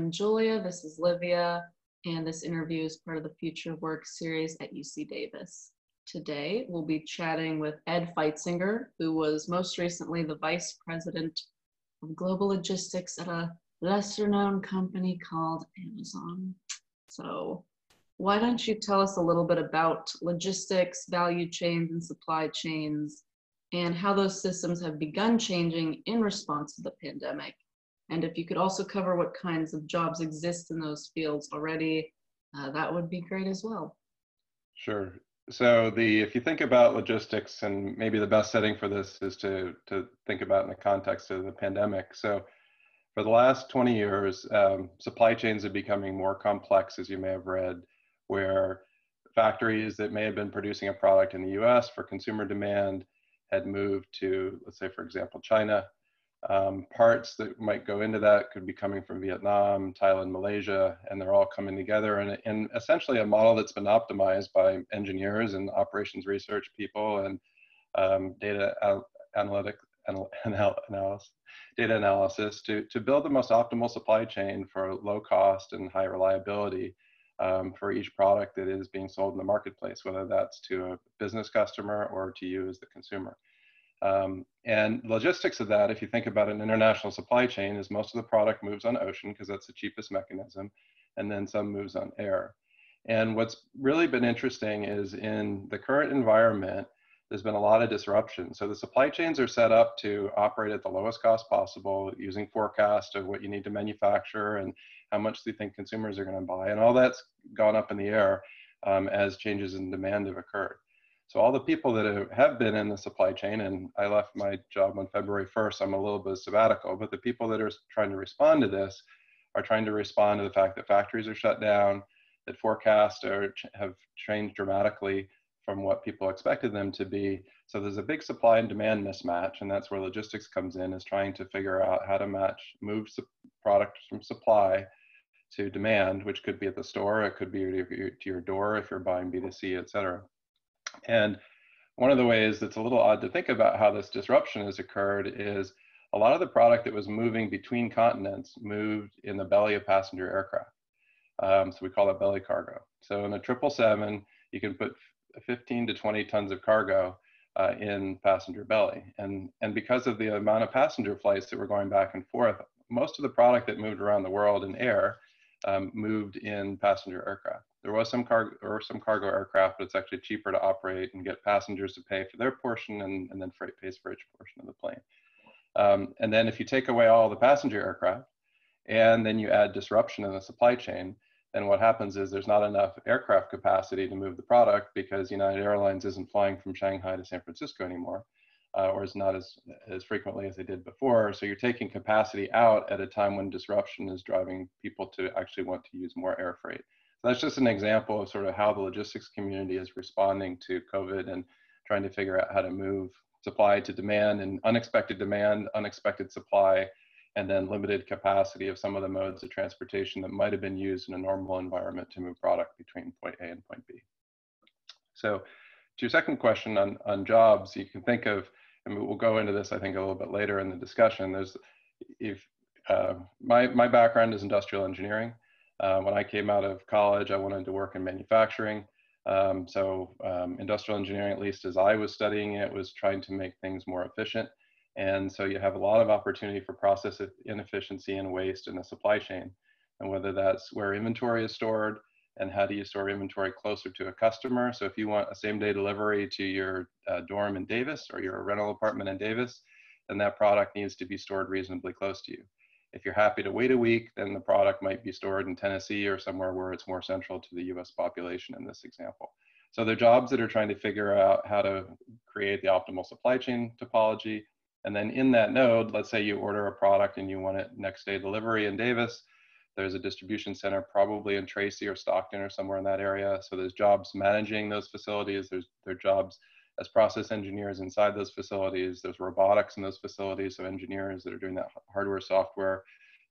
I'm Julia, this is Livia, and this interview is part of the Future of Work series at UC Davis. Today, we'll be chatting with Ed Feitzinger, who was most recently the Vice President of Global Logistics at a lesser-known company called Amazon. So why don't you tell us a little bit about logistics, value chains, and supply chains, and how those systems have begun changing in response to the pandemic. And if you could also cover what kinds of jobs exist in those fields already, that would be great as well. Sure. So if you think about logistics, and maybe the best setting for this is to think about in the context of the pandemic. So for the last 20 years, supply chains are becoming more complex, as you may have read, where factories that may have been producing a product in the US for consumer demand had moved to, let's say, for example, China. Parts that might go into that could be coming from Vietnam, Thailand, Malaysia, and they're all coming together in essentially a model that's been optimized by engineers and operations research people and data analysis to build the most optimal supply chain for low cost and high reliability for each product that is being sold in the marketplace, whether that's to a business customer or to you as the consumer. And logistics of that, if you think about an international supply chain, is most of the product moves on ocean because that's the cheapest mechanism, and then some moves on air. And what's really been interesting is in the current environment, there's been a lot of disruption. So the supply chains are set up to operate at the lowest cost possible using forecast of what you need to manufacture and how much do you think consumers are going to buy. And all that's gone up in the air as changes in demand have occurred. So all the people that have been in the supply chain, and I left my job on February 1st, I'm a little bit sabbatical, but the people that are trying to respond to this are trying to respond to the fact that factories are shut down, that forecasts have changed dramatically from what people expected them to be. So there's a big supply and demand mismatch, and that's where logistics comes in, is trying to figure out how to move product from supply to demand, which could be at the store, it could be to your door if you're buying B2C, et cetera. And one of the ways that's a little odd to think about how this disruption has occurred is a lot of the product that was moving between continents moved in the belly of passenger aircraft. So we call that belly cargo. So in a 777, you can put 15 to 20 tons of cargo in passenger belly. And because of the amount of passenger flights that were going back and forth, most of the product that moved around the world in air moved in passenger aircraft. There was some cargo aircraft, but it's actually cheaper to operate and get passengers to pay for their portion, and then freight pays for each portion of the plane. And then if you take away all the passenger aircraft, and then you add disruption in the supply chain, then what happens is there's not enough aircraft capacity to move the product because United Airlines isn't flying from Shanghai to San Francisco anymore, or is not as frequently as they did before. So you're taking capacity out at a time when disruption is driving people to actually want to use more air freight. So that's just an example of sort of how the logistics community is responding to COVID and trying to figure out how to move supply to demand, and unexpected demand, unexpected supply, and then limited capacity of some of the modes of transportation that might have been used in a normal environment to move product between point A and point B. So to your second question on jobs, you can think of, and we'll go into this I think a little bit later in the discussion, my background is industrial engineering. When I came out of college, I wanted to work in manufacturing. Industrial engineering, at least as I was studying it, was trying to make things more efficient. And so you have a lot of opportunity for process inefficiency and waste in the supply chain. And whether that's where inventory is stored and how do you store inventory closer to a customer. So if you want a same-day delivery to your dorm in Davis or your rental apartment in Davis, then that product needs to be stored reasonably close to you. If you're happy to wait a week, then the product might be stored in Tennessee or somewhere where it's more central to the US population in this example. So they're jobs that are trying to figure out how to create the optimal supply chain topology. And then in that node, let's say you order a product and you want it next day delivery in Davis, there's a distribution center probably in Tracy or Stockton or somewhere in that area. So there's jobs managing those facilities, there are jobs as process engineers inside those facilities, there's robotics in those facilities, so engineers that are doing that hardware, software,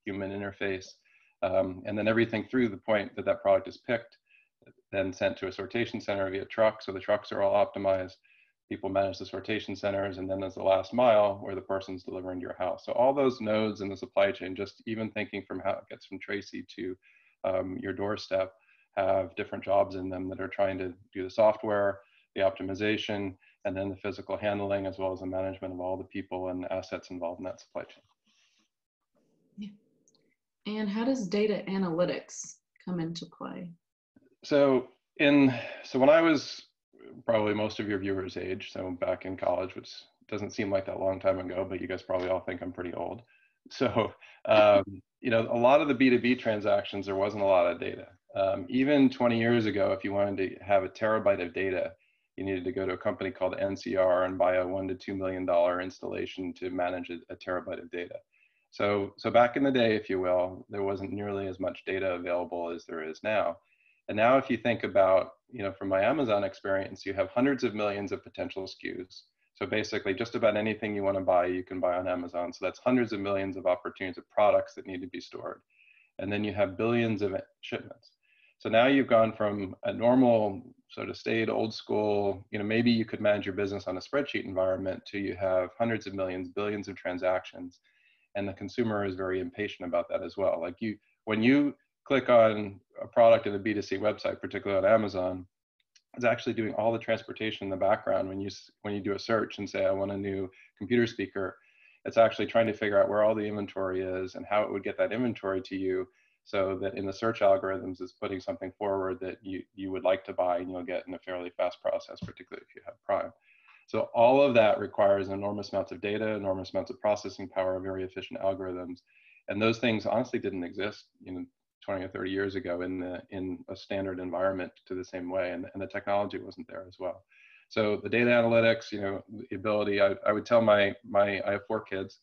human interface, and then everything through the point that that product is picked, then sent to a sortation center via truck, so the trucks are all optimized, people manage the sortation centers, and then there's the last mile where the person's delivering to your house. So all those nodes in the supply chain, just even thinking from how it gets from Tracy to your doorstep, have different jobs in them that are trying to do the software, the optimization, and then the physical handling, as well as the management of all the people and assets involved in that supply chain. Yeah. And how does data analytics come into play? So when I was probably most of your viewers' age, so back in college, which doesn't seem like that long time ago, but you guys probably all think I'm pretty old. So, you know, a lot of the B2B transactions, there wasn't a lot of data. Even 20 years ago, if you wanted to have a terabyte of data, you needed to go to a company called NCR and buy a $1 to $2 million installation to manage a terabyte of data. So back in the day, if you will, there wasn't nearly as much data available as there is now. And now if you think about, you know, from my Amazon experience, you have hundreds of millions of potential SKUs. So basically just about anything you want to buy, you can buy on Amazon. So that's hundreds of millions of opportunities of products that need to be stored. And then you have billions of shipments. So now you've gone from a normal sort of staid old school, you know, maybe you could manage your business on a spreadsheet environment to you have hundreds of millions, billions of transactions. And the consumer is very impatient about that as well. Like when you click on a product in a B2C website, particularly on Amazon, it's actually doing all the transportation in the background. When you do a search and say, I want a new computer speaker, it's actually trying to figure out where all the inventory is and how it would get that inventory to you, so that in the search algorithms, it's putting something forward that you would like to buy and you'll get in a fairly fast process, particularly if you have Prime. So all of that requires enormous amounts of data, enormous amounts of processing power, very efficient algorithms. And those things honestly didn't exist, you know, 20 or 30 years ago in a standard environment to the same way, and the technology wasn't there as well. So the data analytics, you know, the ability, I would tell I have 4 kids,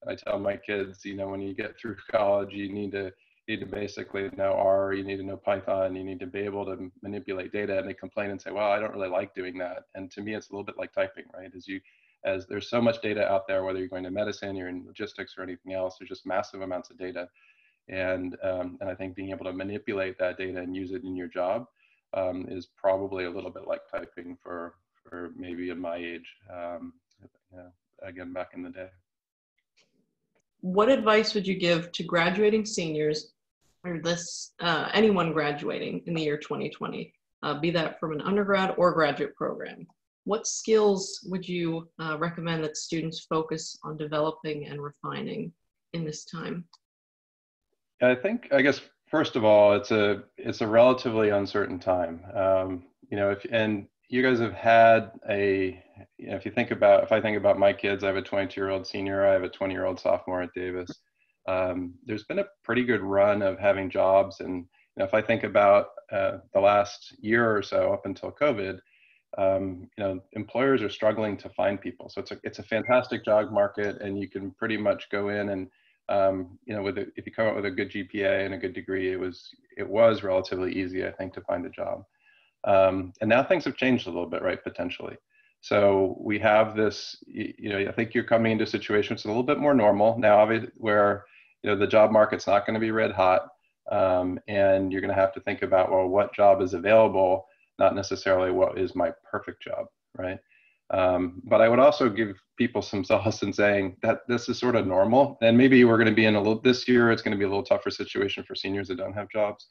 and I tell my kids, you know, when you get through college, you need to basically know R, you need to know Python, you need to be able to manipulate data, and they complain and say, well, I don't really like doing that. And to me, it's a little bit like typing, right? As there's so much data out there, whether you're going to medicine, you're in logistics or anything else, there's just massive amounts of data. And I think being able to manipulate that data and use it in your job is probably a little bit like typing for maybe in my age, you know, again, back in the day. What advice would you give to graduating seniors, or anyone graduating in the year 2020, be that from an undergrad or graduate program? What skills would you recommend that students focus on developing and refining in this time? I guess first of all, it's a relatively uncertain time. You know, and you guys have had you know, if I think about my kids, I have a 22-year-old senior, I have a 20-year-old sophomore at Davis. There's been a pretty good run of having jobs, and you know, if I think about the last year or so up until COVID, you know, employers are struggling to find people. So it's a fantastic job market, and you can pretty much go in and you know, if you come up with a good GPA and a good degree, it was relatively easy, I think, to find a job. And now things have changed a little bit, right? Potentially. So we have this, you know, I think you're coming into a situation that's a little bit more normal now, where, you know, the job market's not going to be red hot. And you're going to have to think about, well, what job is available, not necessarily what is my perfect job, right? But I would also give people some solace in saying that this is sort of normal, and maybe we're going to be this year, it's going to be a little tougher situation for seniors that don't have jobs.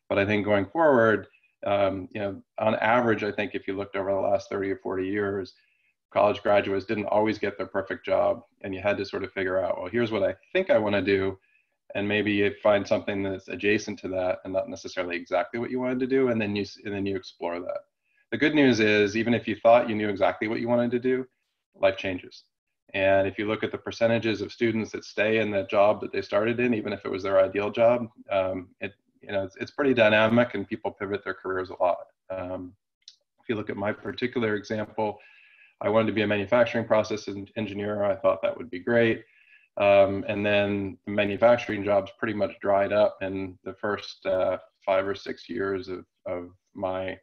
But I think going forward, you know, on average, I think if you looked over the last 30 or 40 years, college graduates didn't always get their perfect job, and you had to sort of figure out, well, here's what I think I want to do, and maybe you find something that's adjacent to that and not necessarily exactly what you wanted to do, and then you explore that. The good news is, even if you thought you knew exactly what you wanted to do, life changes. And if you look at the percentages of students that stay in the job that they started in, even if it was their ideal job, you know, it's pretty dynamic, and people pivot their careers a lot. If you look at my particular example, I wanted to be a manufacturing process engineer. I thought that would be great. And then the manufacturing jobs pretty much dried up in the first 5 or 6 years of my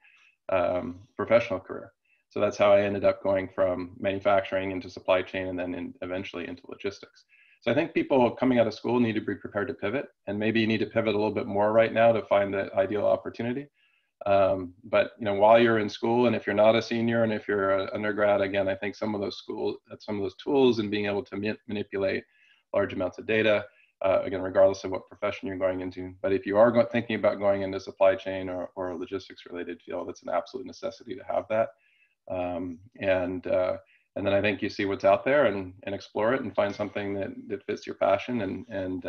professional career. So that's how I ended up going from manufacturing into supply chain, and then eventually into logistics. So I think people coming out of school need to be prepared to pivot, and maybe you need to pivot a little bit more right now to find the ideal opportunity. But while you're in school, and if you're not a senior, and if you're an undergrad, again, I think some of those tools and being able to manipulate large amounts of data, again, regardless of what profession you're going into. But if you are thinking about going into supply chain or a logistics related field, it's an absolute necessity to have that. And then I think you see what's out there and explore it and find something that fits your passion and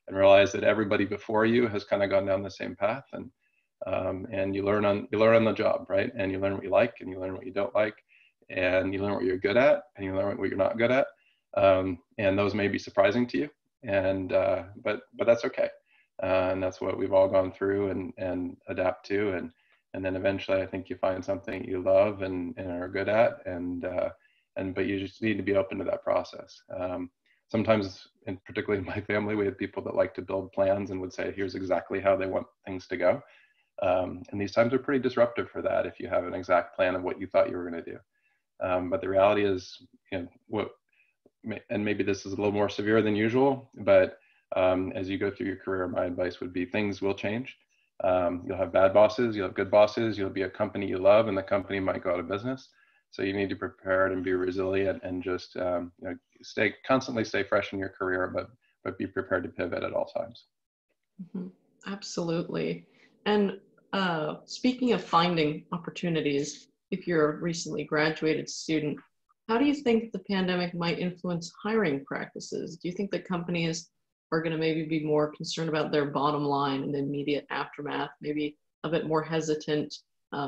realize that everybody before you has kind of gone down the same path, and you learn on the job, right? And you learn what you like and you learn what you don't like, and you learn what you're good at and you learn what you're not good at. And those may be surprising to you, but that's okay. And that's what we've all gone through and adapt to, and then eventually I think you find something you love and are good at, but you just need to be open to that process. Sometimes, and particularly in my family, we have people that like to build plans and would say, here's exactly how they want things to go. And these times are pretty disruptive for that if you have an exact plan of what you thought you were going to do. But the reality is, and maybe this is a little more severe than usual, but as you go through your career, my advice would be things will change. You'll have bad bosses, you'll have good bosses, you'll be a company you love, and the company might go out of business. So you need to prepare and be resilient and just constantly stay fresh in your career, but be prepared to pivot at all times. Mm-hmm. Absolutely. And speaking of finding opportunities, if you're a recently graduated student, how do you think the pandemic might influence hiring practices? Do you think that companies are going to maybe be more concerned about their bottom line in the immediate aftermath, maybe a bit more hesitant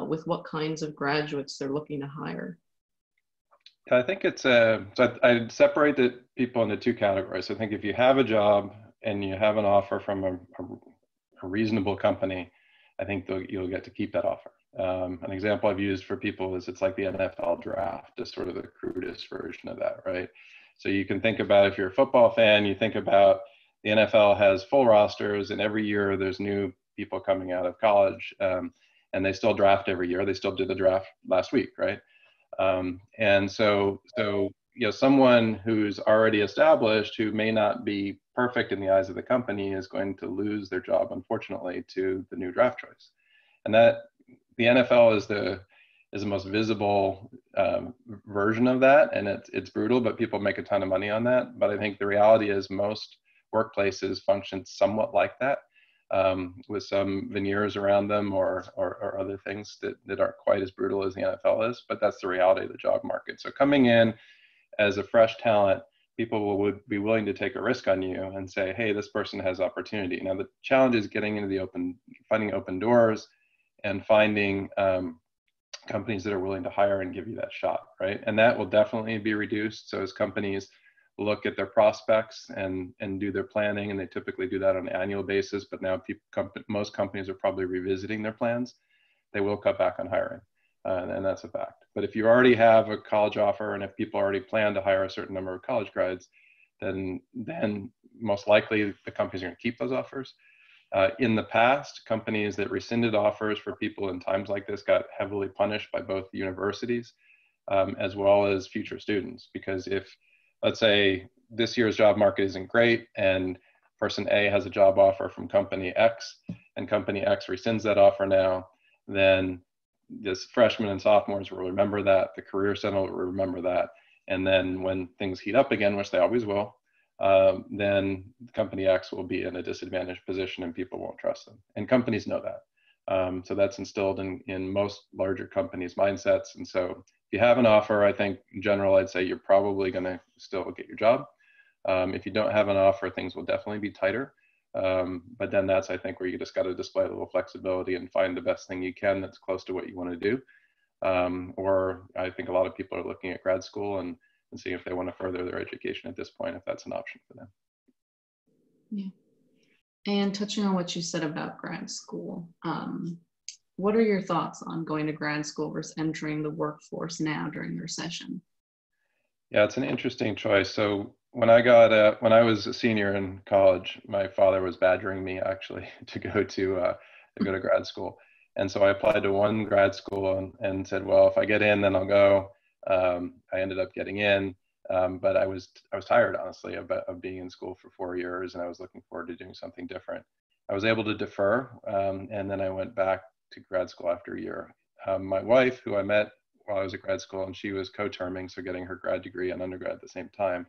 with what kinds of graduates they're looking to hire? I think it's so I'd separate the people into two categories. I think if you have a job and you have an offer from a reasonable company, I think you'll get to keep that offer. An example I've used for people is it's like the NFL draft, is sort of the crudest version of that, right? So you can think about, if you're a football fan, you think about the NFL has full rosters, and every year there's new people coming out of college, and they still draft every year. They still did the draft last week, right? And so someone who's already established, who may not be perfect in the eyes of the company, is going to lose their job, unfortunately, to the new draft choice. And that the NFL is the most visible version of that, and it's brutal, but people make a ton of money on that. But I think the reality is most workplaces function somewhat like that, with some veneers around them or other things that aren't quite as brutal as the NFL is, but that's the reality of the job market. So coming in as a fresh talent, people would be willing to take a risk on you and say, hey, this person has opportunity. Now the challenge is getting into finding open doors and finding companies that are willing to hire and give you that shot, right? And that will definitely be reduced. So as companies look at their prospects and do their planning, and they typically do that on an annual basis, but now most companies are probably revisiting their plans, they will cut back on hiring, and that's a fact. But if you already have a college offer, and if people already plan to hire a certain number of college grads, then most likely the companies are going to keep those offers. In the past, companies that rescinded offers for people in times like this got heavily punished by both the universities as well as future students, because if, let's say, this year's job market isn't great and person A has a job offer from company X and company X rescinds that offer now, then this freshmen and sophomores will remember that, the Career Center will remember that, and then when things heat up again, which they always will, then company X will be in a disadvantaged position and people won't trust them. And companies know that. So that's instilled in most larger companies' mindsets. And so if you have an offer, I think in general, I'd say you're probably going to still get your job. If you don't have an offer, things will definitely be tighter. But then that's, I think, where you just got to display a little flexibility and find the best thing you can that's close to what you want to do. Or I think a lot of people are looking at grad school and seeing if they want to further their education at this point, if that's an option for them. Yeah. And touching on what you said about grad school, what are your thoughts on going to grad school versus entering the workforce now during the recession? Yeah, it's an interesting choice. So when I was a senior in college, my father was badgering me actually to go to grad school. And so I applied to one grad school and said, well, if I get in, then I'll go. I ended up getting in, but I was tired, honestly, of being in school for 4 years, and I was looking forward to doing something different. I was able to defer, and then I went back to grad school after a year. My wife, who I met while I was at grad school, and she was co-terming, so getting her grad degree and undergrad at the same time,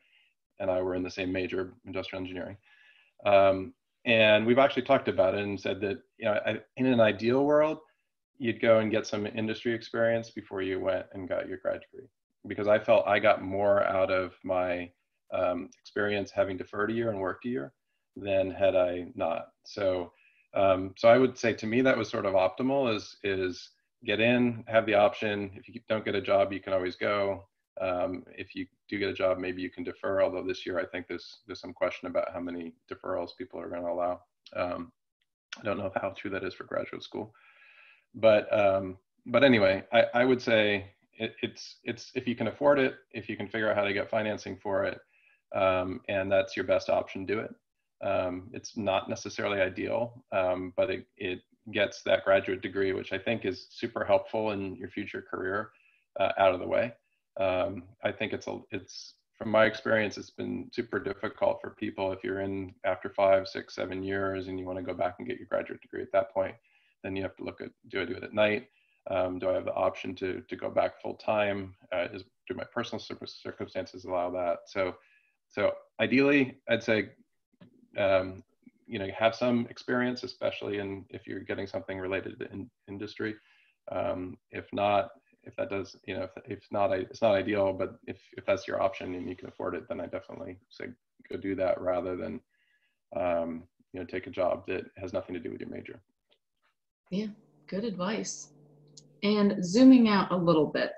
and I were in the same major, industrial engineering. And we've actually talked about it and said that, you know, in an ideal world, you'd go and get some industry experience before you went and got your grad degree, because I felt I got more out of my experience having deferred a year and worked a year than had I not. So, so I would say to me that was sort of optimal, is get in, have the option. If you don't get a job, you can always go. If you do get a job, maybe you can defer, although this year I think there's some question about how many deferrals people are going to allow. I don't know how true that is for graduate school, but anyway, I would say it's if you can afford it, if you can figure out how to get financing for it, and that's your best option, do it. It's not necessarily ideal, but it gets that graduate degree, which I think is super helpful in your future career, out of the way. I think it's from my experience, it's been super difficult for people if you're in after 5, 6, 7 years and you want to go back and get your graduate degree at that point. Then you have to look at, do I do it at night? Do I have the option to go back full time? Do my personal circumstances allow that? So ideally, I'd say, you know, have some experience, especially if you're getting something related to industry. If not, if that does, you know, if not, it's not ideal, but if that's your option and you can afford it, then I definitely say go do that rather than, you know, take a job that has nothing to do with your major. Yeah, good advice. And zooming out a little bit,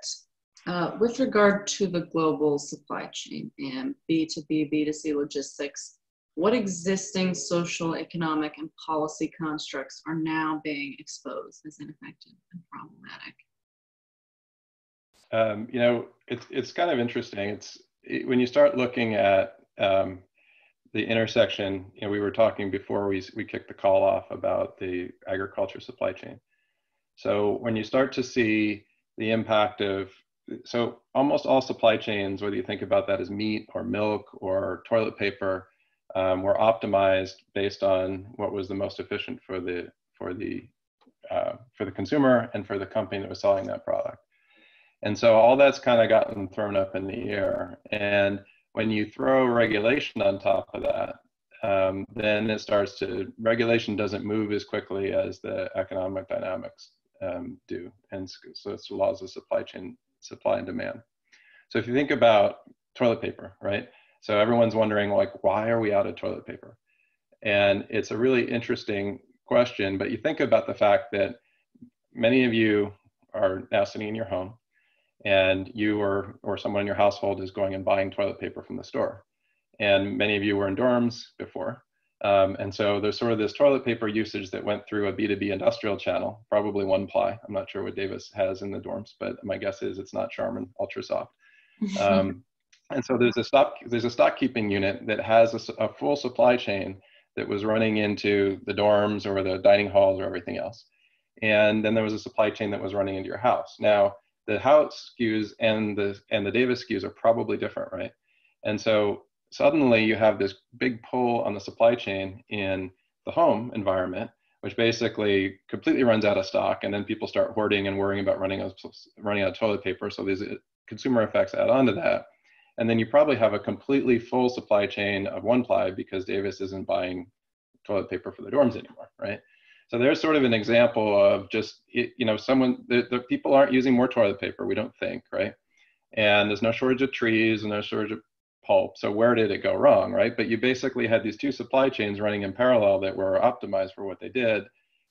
with regard to the global supply chain and B2B, B2C logistics, what existing social, economic, and policy constructs are now being exposed as ineffective and problematic? You know, it's kind of interesting. When you start looking at the intersection, you know, we were talking before we kicked the call off about the agriculture supply chain. So when you start to see the impact of, so almost all supply chains, whether you think about that as meat or milk or toilet paper, were optimized based on what was the most efficient for the consumer and for the company that was selling that product. And so all that's kind of gotten thrown up in the air. And when you throw regulation on top of that, then it starts to, regulation doesn't move as quickly as the economic dynamics do. And so it's the laws of supply chain, supply and demand. So if you think about toilet paper, right? So everyone's wondering, like, why are we out of toilet paper? And it's a really interesting question, but you think about the fact that many of you are now sitting in your home, and you or someone in your household is going and buying toilet paper from the store. And many of you were in dorms before. And so there's sort of this toilet paper usage that went through a B2B industrial channel, probably one ply. I'm not sure what Davis has in the dorms, but my guess is it's not Charmin Ultra Soft. And so there's a stock keeping unit that has a full supply chain that was running into the dorms or the dining halls or everything else. And then there was a supply chain that was running into your house. Now, the house SKUs and the Davis SKUs are probably different, right? And so suddenly you have this big pull on the supply chain in the home environment, which basically completely runs out of stock, and then people start hoarding and worrying about running out of toilet paper. So these consumer effects add on to that. And then you probably have a completely full supply chain of one ply because Davis isn't buying toilet paper for the dorms anymore, right? So there's sort of an example of just, you know, the people aren't using more toilet paper, we don't think, right? And there's no shortage of trees and no shortage of pulp. So where did it go wrong, right? But you basically had these two supply chains running in parallel that were optimized for what they did.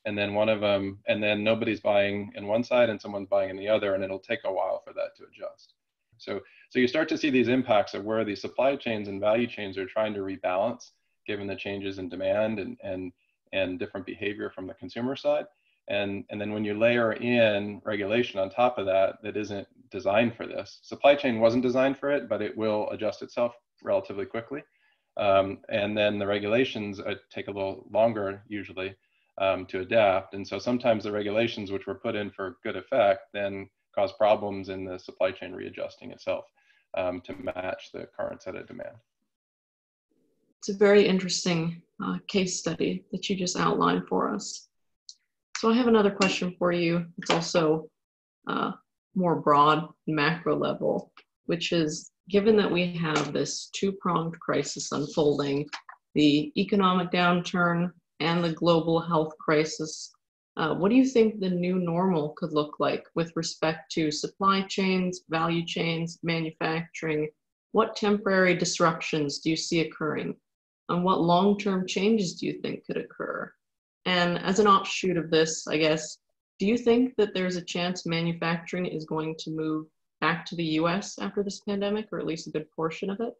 And then and then nobody's buying in one side and someone's buying in the other, and it'll take a while for that to adjust. So you start to see these impacts of where these supply chains and value chains are trying to rebalance given the changes in demand and different behavior from the consumer side. And then when you layer in regulation on top of that isn't designed for this, supply chain wasn't designed for it, but it will adjust itself relatively quickly. And then the regulations take a little longer usually to adapt. And so sometimes the regulations which were put in for good effect then cause problems in the supply chain readjusting itself to match the current set of demand. It's a very interesting case study that you just outlined for us. So I have another question for you. It's also more broad, macro level, which is, given that we have this two-pronged crisis unfolding, the economic downturn and the global health crisis, what do you think the new normal could look like with respect to supply chains, value chains, manufacturing? What temporary disruptions do you see occurring? And what long-term changes do you think could occur? And as an offshoot of this, I guess, do you think that there's a chance manufacturing is going to move back to the US after this pandemic, or at least a good portion of it?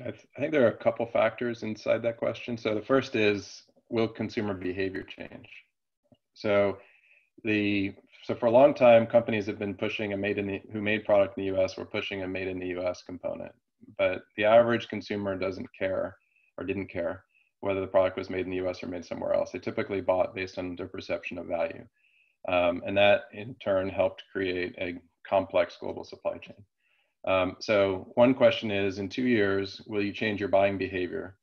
I think there are a couple factors inside that question. So the first is, will consumer behavior change? So for a long time, companies have been pushing who made product in the US were pushing a made in the US component, but the average consumer doesn't care or didn't care whether the product was made in the US or made somewhere else. They typically bought based on their perception of value. And that in turn helped create a complex global supply chain. So one question is, in 2 years, will you change your buying behavior?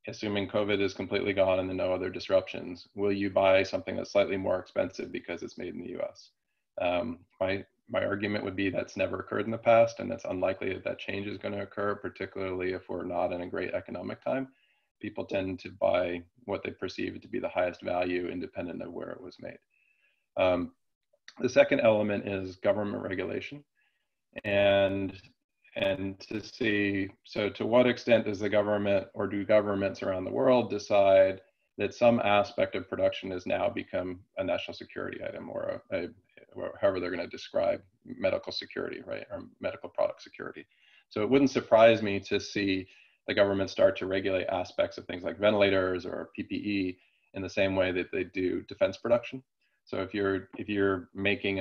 Assuming COVID is completely gone and there are no other disruptions, will you buy something that's slightly more expensive because it's made in the US? My argument would be that's never occurred in the past, and it's unlikely that that change is going to occur, particularly if we're not in a great economic time. People tend to buy what they perceive to be the highest value independent of where it was made. The second element is government regulation. And to see, so to what extent does the government, or do governments around the world decide that some aspect of production has now become a national security item, or or however they're going to describe medical security, right, or medical product security. So it wouldn't surprise me to see the government start to regulate aspects of things like ventilators or PPE in the same way that they do defense production. So if you're making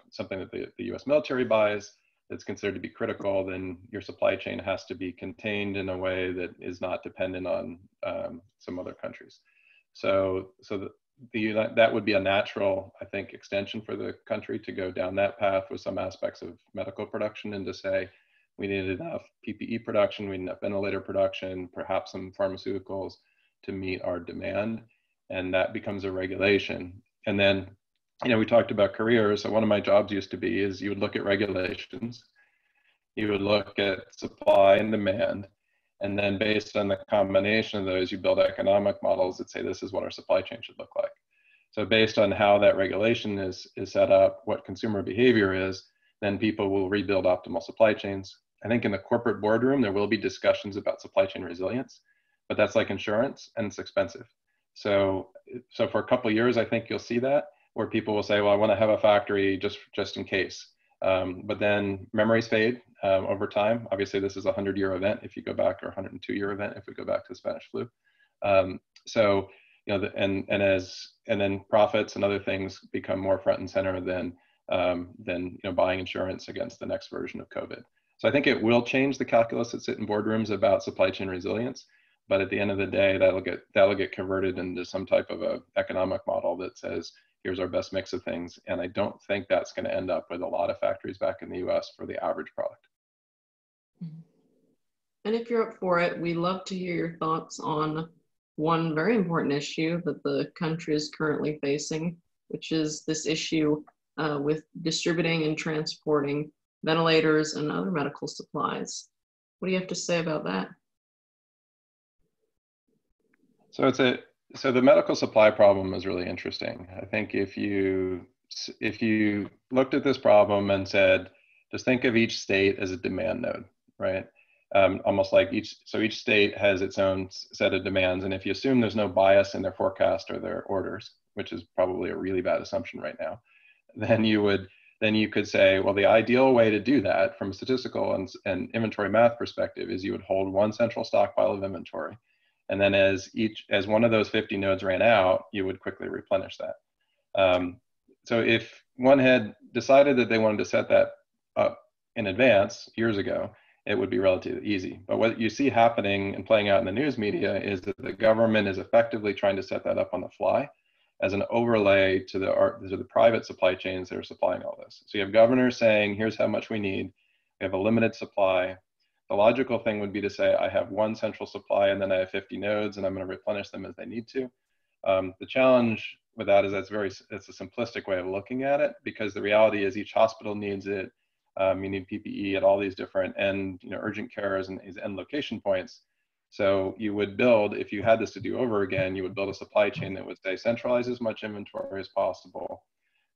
something that the US military buys that's considered to be critical, then your supply chain has to be contained in a way that is not dependent on some other countries. So that would be a natural, I think, extension for the country to go down that path with some aspects of medical production, and to say we need enough PPE production, we need enough ventilator production, perhaps some pharmaceuticals to meet our demand, and that becomes a regulation. And then, we talked about careers. So one of my jobs used to be is you would look at regulations, you would look at supply and demand, and then based on the combination of those, you build economic models that say this is what our supply chain should look like. So based on how that regulation is set up, what consumer behavior is, then people will rebuild optimal supply chains. I think in the corporate boardroom, there will be discussions about supply chain resilience, but that's like insurance and it's expensive. So for a couple of years, I think you'll see that, where people will say, well, I want to have a factory just in case. But then memories fade over time. Obviously, this is a 100-year event if you go back, or 102-year event if we go back to the Spanish flu. And then profits and other things become more front and center than buying insurance against the next version of COVID. So I think it will change the calculus that sit in boardrooms about supply chain resilience. But at the end of the day, that'll get converted into some type of a economic model that says, here's our best mix of things. And I don't think that's going to end up with a lot of factories back in the US for the average product. And if you're up for it, we'd love to hear your thoughts on one very important issue that the country is currently facing, which is this issue with distributing and transporting ventilators and other medical supplies. What do you have to say about that? So the medical supply problem is really interesting. I think if you looked at this problem and said, just think of each state as a demand node, right? Almost like each state has its own set of demands. And if you assume there's no bias in their forecast or their orders, which is probably a really bad assumption right now, then you could say, well, the ideal way to do that from a statistical and inventory math perspective is you would hold one central stockpile of inventory. And then as one of those 50 nodes ran out, you would quickly replenish that. So if one had decided that they wanted to set that up in advance years ago, it would be relatively easy. But what you see happening and playing out in the news media is that the government is effectively trying to set that up on the fly as an overlay to the private supply chains that are supplying all this. So you have governors saying, here's how much we need. We have a limited supply. The logical thing would be to say, I have one central supply and then I have 50 nodes and I'm going to replenish them as they need to. The challenge with that is it's a simplistic way of looking at it, because the reality is each hospital needs it. You need PPE at all these different urgent cares and these end location points. So you would build, if you had this to do over again, you would build a supply chain that would say centralize as much inventory as possible,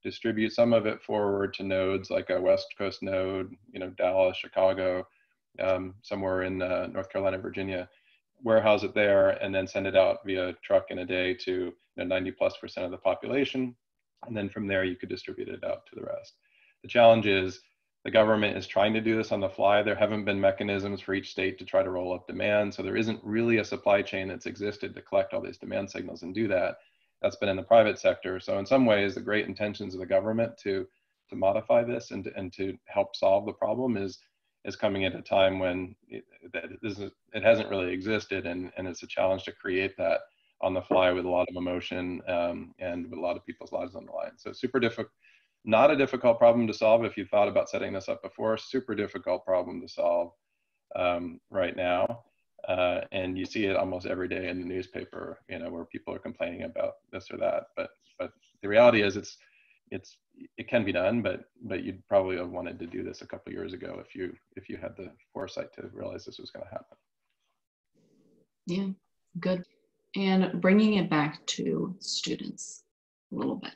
distribute some of it forward to nodes like a West Coast node, Dallas, Chicago, somewhere in North Carolina, Virginia, warehouse it there, and then send it out via truck in a day to 90+% of the population. And then from there, you could distribute it out to the rest. The challenge is the government is trying to do this on the fly. There haven't been mechanisms for each state to try to roll up demand. So there isn't really a supply chain that's existed to collect all these demand signals and do that. That's been in the private sector. So in some ways, the great intentions of the government to modify this and to help solve the problem is coming at a time when it hasn't really existed, and it's a challenge to create that on the fly with a lot of emotion and with a lot of people's lives on the line. So super difficult, not a difficult problem to solve if you thought about setting this up before, super difficult problem to solve right now. And you see it almost every day in the newspaper, where people are complaining about this or that. But the reality is it can be done, but you'd probably have wanted to do this a couple of years ago if you had the foresight to realize this was going to happen. Yeah, good. And bringing it back to students a little bit.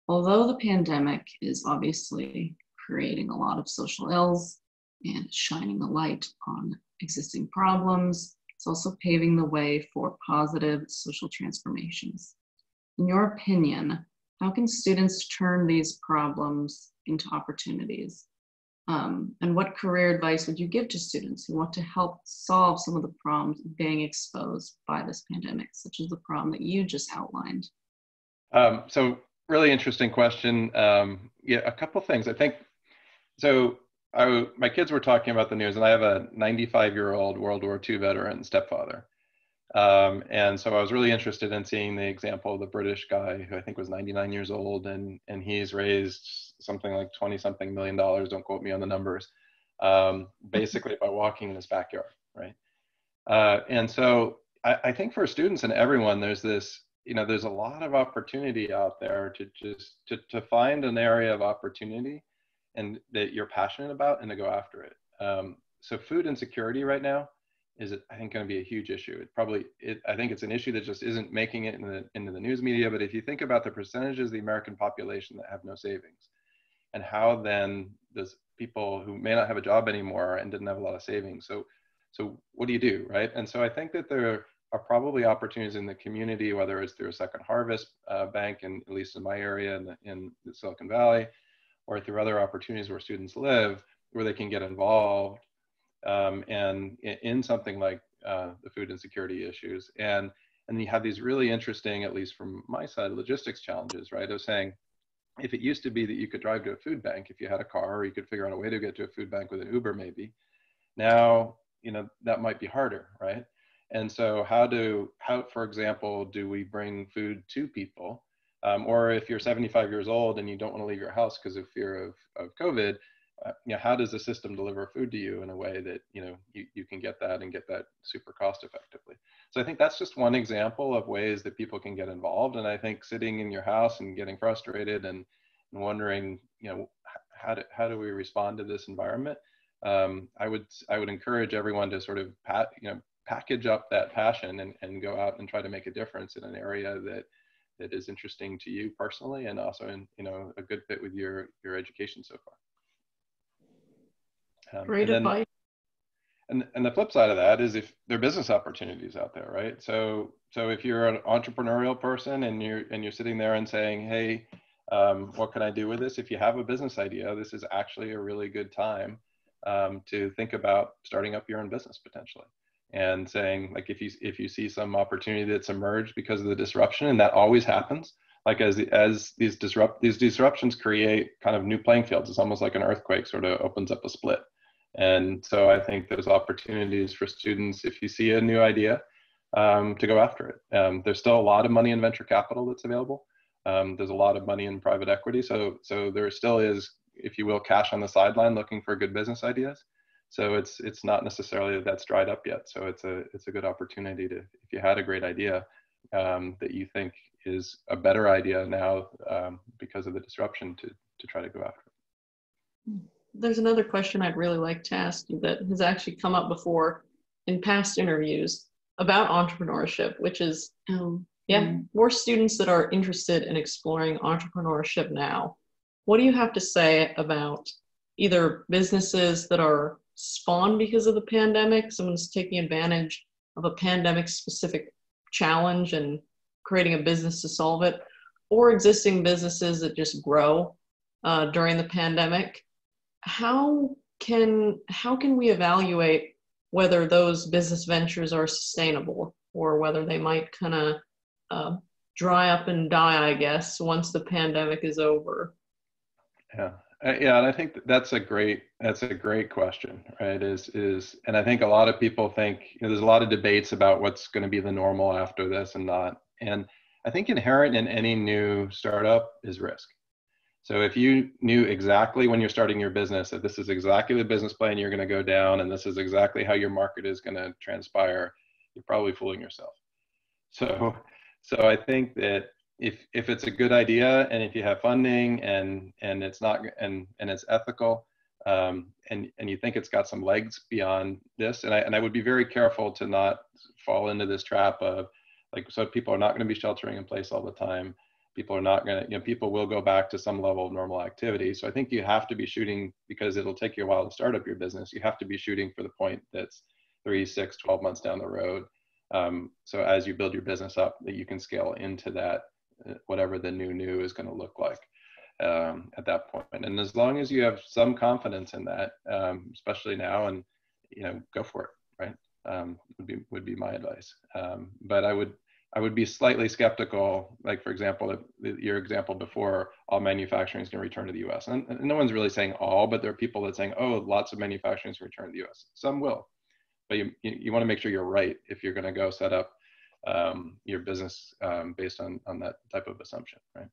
Although the pandemic is obviously creating a lot of social ills and shining a light on existing problems, it's also paving the way for positive social transformations. In your opinion, how can students turn these problems into opportunities? And what career advice would you give to students who want to help solve some of the problems being exposed by this pandemic, such as the problem that you just outlined? So really interesting question. Yeah, a couple things. I think, so my kids were talking about the news, and I have a 95-year-old World War II veteran stepfather. And so I was really interested in seeing the example of the British guy who I think was 99 years old, and he's raised something like 20-something million dollars, don't quote me on the numbers, basically by walking in his backyard, right? And so I think for students and everyone, there's this, there's a lot of opportunity out there to find an area of opportunity and that you're passionate about and to go after it. So food insecurity right now is, I think, going to be a huge issue. I think it's an issue that just isn't making it into the news media. But if you think about the percentages of the American population that have no savings, and how then does people who may not have a job anymore and didn't have a lot of savings, so what do you do, right? And so I think that there are probably opportunities in the community, whether it's through a Second Harvest bank, and at least in my area in the Silicon Valley, or through other opportunities where students live, where they can get involved and in something like the food insecurity issues. And you have these really interesting, at least from my side, logistics challenges, right? Of saying, if it used to be that you could drive to a food bank if you had a car, or you could figure out a way to get to a food bank with an Uber maybe, now, that might be harder, right? And so how, for example, do we bring food to people? Or if you're 75 years old and you don't want to leave your house because of fear of COVID, how does the system deliver food to you in a way that you can get that and get that super cost effectively? So I think that's just one example of ways that people can get involved. And I think sitting in your house and getting frustrated and wondering, how do we respond to this environment? I would encourage everyone to sort of package up that passion and go out and try to make a difference in an area that is interesting to you personally, and also in a good fit with your education so far. Great advice. And the flip side of that is if there are business opportunities out there, right? So if you're an entrepreneurial person and you're sitting there and saying, hey, what can I do with this? If you have a business idea, this is actually a really good time to think about starting up your own business potentially. And saying, like, if you see some opportunity that's emerged because of the disruption, and that always happens, like as these disruptions create kind of new playing fields, it's almost like an earthquake sort of opens up a split. And so I think there's opportunities for students, if you see a new idea, to go after it. There's still a lot of money in venture capital that's available. There's a lot of money in private equity. So there still is, if you will, cash on the sideline looking for good business ideas. So it's not necessarily that that's dried up yet. So it's a good opportunity to, if you had a great idea, that you think is a better idea now because of the disruption to try to go after it? There's another question I'd really like to ask you that has actually come up before in past interviews about entrepreneurship, which is, more students that are interested in exploring entrepreneurship now. What do you have to say about either businesses that are spawned because of the pandemic, someone's taking advantage of a pandemic-specific challenge and creating a business to solve it, or existing businesses that just grow during the pandemic? How can we evaluate whether those business ventures are sustainable or whether they might kind of dry up and die, I guess, once the pandemic is over? Yeah, and I think that's a great question, right? And I think a lot of people think, there's a lot of debates about what's going to be the normal after this and not. And I think inherent in any new startup is risk. So if you knew exactly when you're starting your business that this is exactly the business plan you're going to go down and this is exactly how your market is going to transpire, you're probably fooling yourself. So I think that if it's a good idea and if you have funding and it's not and it's ethical and you think it's got some legs beyond this, and I would be very careful to not fall into this trap of so people are not going to be sheltering in place all the time. People are not going to, people will go back to some level of normal activity. So I think you have to be shooting, because it'll take you a while to start up your business. You have to be shooting for the point that's 3, 6, 12 months down the road. So as you build your business up, that you can scale into that, whatever the new is going to look like at that point. And as long as you have some confidence in that, especially now, and go for it, right? Would be my advice. But I would be slightly skeptical, like for example, your example before, all manufacturing is going to return to the U.S. And no one's really saying all, but there are people that are saying, oh, lots of manufacturing is going to return to the U.S. Some will, but you want to make sure you're right if you're going to go set up your business based on that type of assumption, right?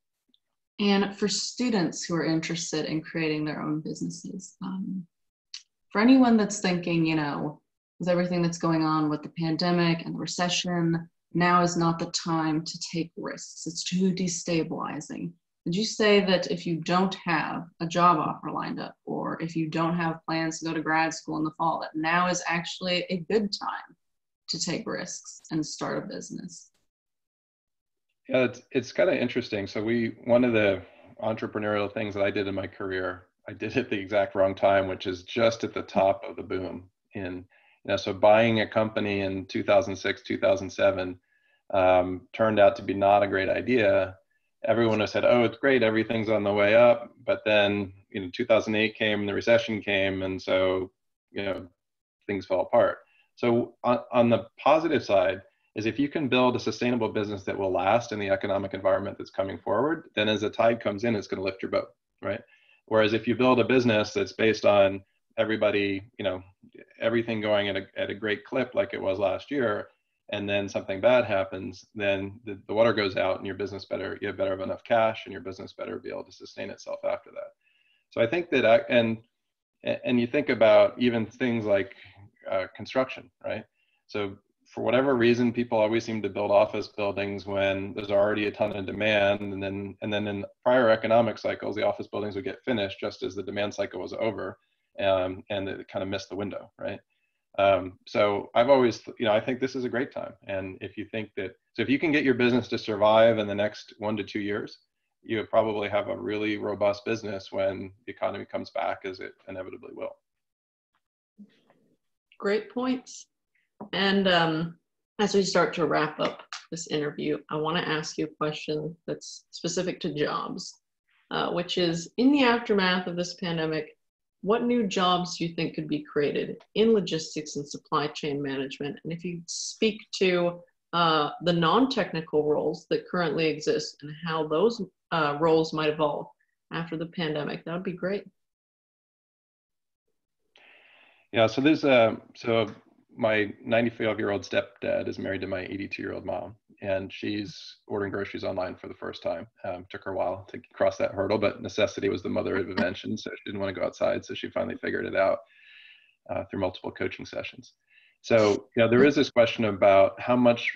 And for students who are interested in creating their own businesses, for anyone that's thinking, with everything that's going on with the pandemic and the recession, now is not the time to take risks. It's too destabilizing. Would you say that if you don't have a job offer lined up, or if you don't have plans to go to grad school in the fall, that now is actually a good time to take risks and start a business? Yeah, it's kind of interesting. So one of the entrepreneurial things that I did in my career, I did at the exact wrong time, which is just at the top of the boom. So buying a company in 2006, 2007 turned out to be not a great idea. Everyone has said, oh, it's great, everything's on the way up. But then, 2008 came, the recession came, and so, things fell apart. So on the positive side is if you can build a sustainable business that will last in the economic environment that's coming forward, then as the tide comes in, it's going to lift your boat, right? Whereas if you build a business that's based on everybody, everything going at a great clip like it was last year, and then something bad happens, then the water goes out and your business you better have enough cash and your business better be able to sustain itself after that. So I think that, and you think about even things like construction, right? So for whatever reason, people always seem to build office buildings when there's already a ton of demand, and then in prior economic cycles, the office buildings would get finished just as the demand cycle was over, and it kind of missed the window, right? So I've always, I think this is a great time. And if you think that, so if you can get your business to survive in the next 1 to 2 years, you would probably have a really robust business when the economy comes back, as it inevitably will. Great points. And as we start to wrap up this interview, I want to ask you a question that's specific to jobs, which is, in the aftermath of this pandemic, what new jobs do you think could be created in logistics and supply chain management? And if you speak to the non-technical roles that currently exist and how those roles might evolve after the pandemic, that would be great. Yeah, so there's my 95-year-old stepdad is married to my 82-year-old mom, and she's ordering groceries online for the first time. Took her a while to cross that hurdle, but necessity was the mother of invention, so she didn't want to go outside, so she finally figured it out through multiple coaching sessions. So, there is this question about how much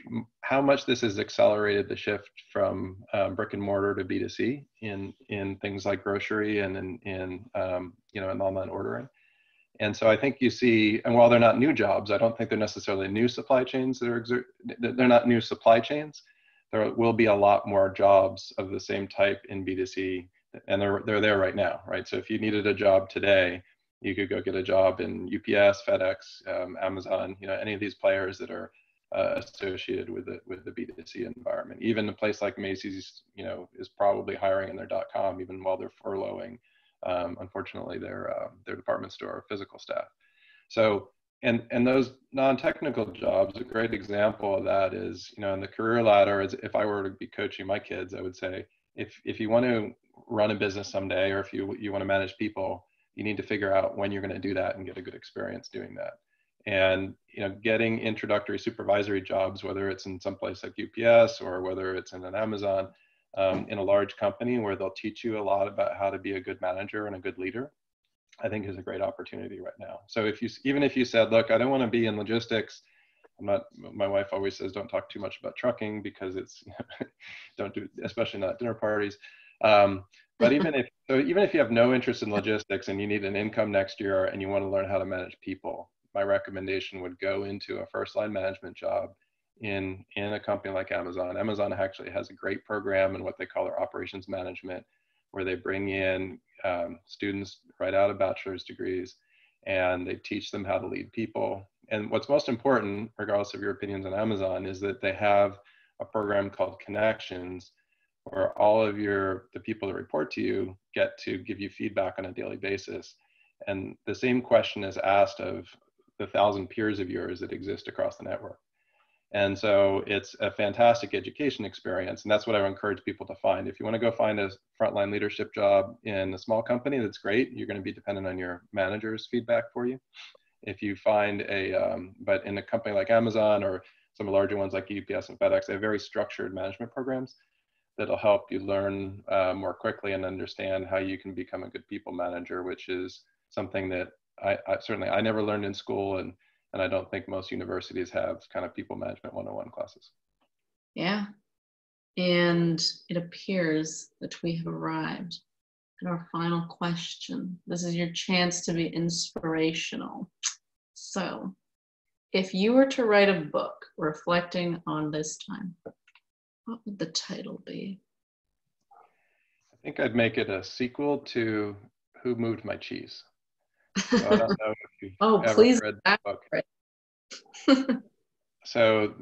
this has accelerated the shift from brick and mortar to B2C in things like grocery and in online ordering. And so I think you see, and while they're not new jobs, I don't think they're necessarily new supply chains they're not new supply chains. There will be a lot more jobs of the same type in B2C, and they're there right now, right? So if you needed a job today, you could go get a job in UPS, FedEx, Amazon, any of these players that are associated with the B2C environment. Even a place like Macy's, is probably hiring in their .com even while they're furloughing, unfortunately, their department store physical staff. So, and those non-technical jobs, a great example of that is, in the career ladder, is if I were to be coaching my kids, I would say, if you want to run a business someday, or if you want to manage people, you need to figure out when you're going to do that and get a good experience doing that. And getting introductory supervisory jobs, whether it's in some place like UPS or whether it's in an Amazon, in a large company where they'll teach you a lot about how to be a good manager and a good leader, I think is a great opportunity right now. So even if you said, look, I don't want to be in logistics, my wife always says, don't talk too much about trucking because it's, don't do, especially not dinner parties. But even if you have no interest in logistics and you need an income next year and you want to learn how to manage people, my recommendation would go into a first line management job in a company like Amazon. Amazon actually has a great program in what they call their operations management, where they bring in students right out of bachelor's degrees and they teach them how to lead people. And what's most important, regardless of your opinions on Amazon, is that they have a program called Connections, where all of the people that report to you get to give you feedback on a daily basis. And the same question is asked of the 1,000 peers of yours that exist across the network. And so it's a fantastic education experience. And that's what I would encourage people to find. If you want to go find a frontline leadership job in a small company, that's great. You're going to be dependent on your manager's feedback for you. If you find but in a company like Amazon or some larger ones like UPS and FedEx, they have very structured management programs that'll help you learn more quickly and understand how you can become a good people manager, which is something that I certainly never learned in school, and I don't think most universities have kind of people management 101 classes. Yeah. And it appears that we have arrived at our final question. This is your chance to be inspirational. So, if you were to write a book reflecting on this time, what would the title be? I think I'd make it a sequel to Who Moved My Cheese? So I don't know if you've ever read the book. So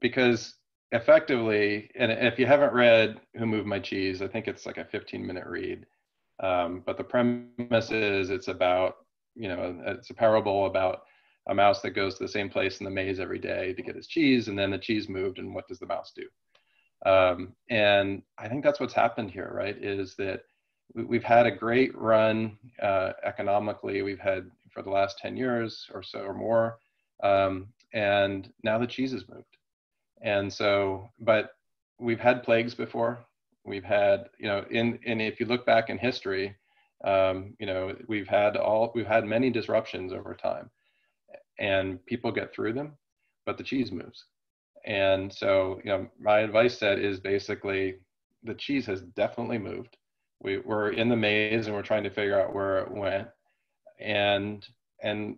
because effectively, and if you haven't read Who Moved My Cheese, I think it's like a 15-minute read. But the premise is it's about, it's a parable about a mouse that goes to the same place in the maze every day to get his cheese, and then the cheese moved, and what does the mouse do? And I think that's what's happened here, right? Is that we've had a great run economically. We've had for the last 10 years or so or more, and now the cheese has moved. And so, but we've had plagues before. We've had, and if you look back in history, we've had many disruptions over time, and people get through them, but the cheese moves. And so, my advice set is basically the cheese has definitely moved. We're in the maze and we're trying to figure out where it went. And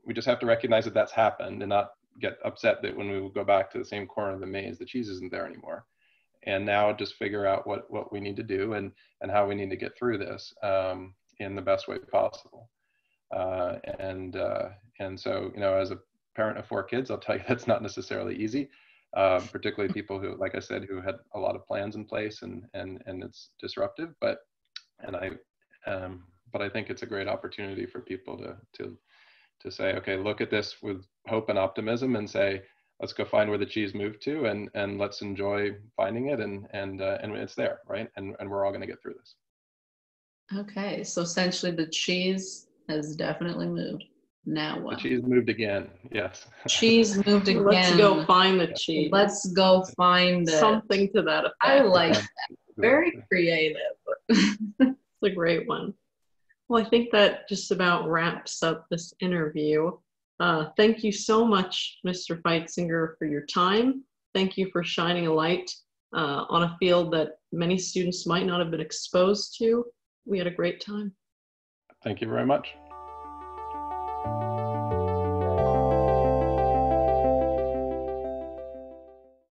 we just have to recognize that that's happened and not get upset that when we go back to the same corner of the maze, the cheese isn't there anymore. And now just figure out what we need to do and how we need to get through this in the best way possible. And so, as a parent of 4 kids, I'll tell you that's not necessarily easy. Particularly people who, like I said, who had a lot of plans in place, and it's disruptive. But I think it's a great opportunity for people to say, okay, look at this with hope and optimism, and say, let's go find where the cheese moved to, and let's enjoy finding it, and it's there, right? And we're all going to get through this. Okay, so essentially, the cheese has definitely moved. Now what? The cheese moved again. Yes. Cheese moved again. Let's go find the cheese. Let's go find it. Something to that effect. I like that. Very creative. It's a great one. Well, I think that just about wraps up this interview. Thank you so much, Mr. Feitzinger, for your time. Thank you for shining a light on a field that many students might not have been exposed to. We had a great time. Thank you very much.